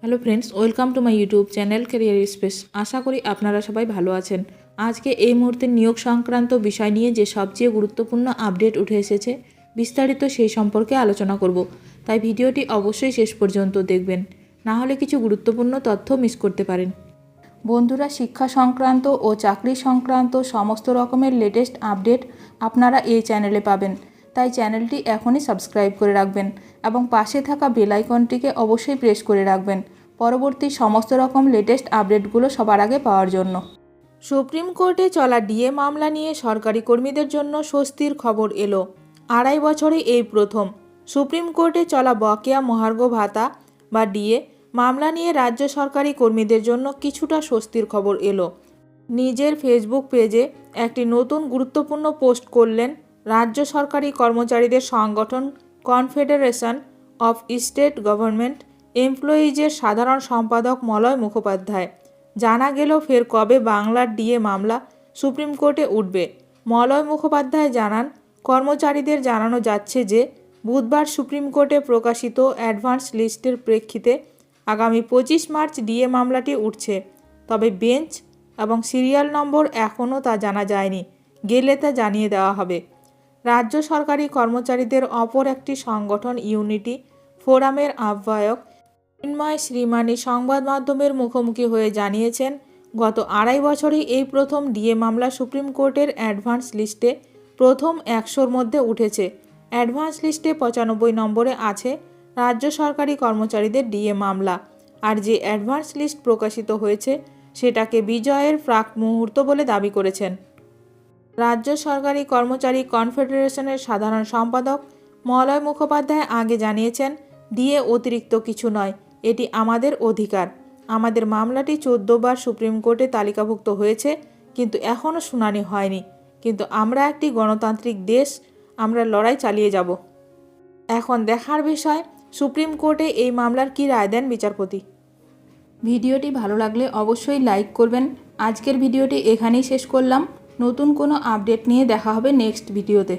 Hello friends, welcome to my YouTube channel career space. আশা করি আপনারা সবাই ভালো আছেন। আজকে এই মুহূর্তে নিয়োগ সংক্রান্ত বিষয় নিয়ে যে সবচেয়ে গুরুত্বপূর্ণ আপডেট উঠে এসেছে, বিস্তারিত সেই সম্পর্কে আলোচনা করব। তাই ভিডিওটি অবশ্যই শেষ পর্যন্ত দেখবেন, না হলে কিছু গুরুত্বপূর্ণ তথ্য মিস করতে পারেন। বন্ধুরা, শিক্ষা সংক্রান্ত ও চাকরি সংক্রান্ত সমস্ত রকমের লেটেস্ট আপডেট আপনারা এই চ্যানেলে পাবেন। তাই চ্যানেলটি এখনই সাবস্ক্রাইব করে রাখবেন এবং পাশে থাকা বেল আইকনটিকে অবশ্যই প্রেস করে রাখবেন পরবর্তী সমস্ত রকম লেটেস্ট আপডেটগুলো সবার আগে পাওয়ার জন্য। সুপ্রিম কোর্টে চলা ডিএ মামলা নিয়ে সরকারি কর্মীদের জন্য স্বস্তির খবর এলো। 2.5 বছরে এই প্রথম সুপ্রিম কোর্টে চলা বকেয়া মহার্ঘ ভাতা বা ডিএ মামলা নিয়ে রাজ্য সরকারি কর্মীদের জন্য কিছুটা স্বস্তির খবর এলো। নিজের ফেসবুক পেজে একটি নতুন গুরুত্বপূর্ণ পোস্ট করলেন রাজ্য সরকারি কর্মচারীদের সংগঠন কনফেডারেশন অফ স্টেট গভর্নমেন্ট এমপ্লয়িজের সাধারণ সম্পাদক মলয় মুখোপাধ্যায়। জানা গেল ফের কবে বাংলার ডিএ মামলা সুপ্রিম কোর্টে উঠবে। মলয় মুখোপাধ্যায় জানান, কর্মচারীদের জানানো যাচ্ছে যে বুধবার সুপ্রিম কোর্টে প্রকাশিত অ্যাডভান্স লিস্টের প্রেক্ষিতে আগামী 25 মার্চ ডিএ মামলাটি উঠছে। তবে বেঞ্চ এবং সিরিয়াল নম্বর এখনও তা জানা যায়নি, গেলে তা জানিয়ে দেওয়া হবে। রাজ্য সরকারি কর্মচারীদের অপর একটি সংগঠন ইউনিটি ফোরামের আহ্বায়ক চিন্ময় শ্রীমানি সংবাদ মাধ্যমের মুখোমুখি হয়ে জানিয়েছেন, গত 2.5 বছরেই এই প্রথম ডিএ মামলা সুপ্রিম কোর্টের অ্যাডভান্স লিস্টে প্রথম 100-র মধ্যে উঠেছে। অ্যাডভান্স লিস্টে 95 নম্বরে আছে রাজ্য সরকারি কর্মচারীদের ডিএ মামলা। আর যে অ্যাডভান্স লিস্ট প্রকাশিত হয়েছে সেটাকে বিজয়ের প্রাক মুহূর্ত বলে দাবি করেছেন রাজ্য সরকারি কর্মচারী কনফেডারেশনের সাধারণ সম্পাদক মলয় মুখোপাধ্যায়। আগে জানিয়েছেন, ডিএ অতিরিক্ত কিছু নয়, এটি আমাদের অধিকার। আমাদের মামলাটি 14 বার সুপ্রিম কোর্টে তালিকাভুক্ত হয়েছে, কিন্তু এখনও শুনানি হয়নি। কিন্তু আমরা একটি গণতান্ত্রিক দেশ, আমরা লড়াই চালিয়ে যাব। এখন দেখার বিষয় সুপ্রিম কোর্টে এই মামলার কী রায় দেন বিচারপতি। ভিডিওটি ভালো লাগলে অবশ্যই লাইক করবেন। আজকের ভিডিওটি এখানেই শেষ করলাম। নতুন কোনো আপডেট নিয়ে দেখা হবে নেক্সট ভিডিওতে।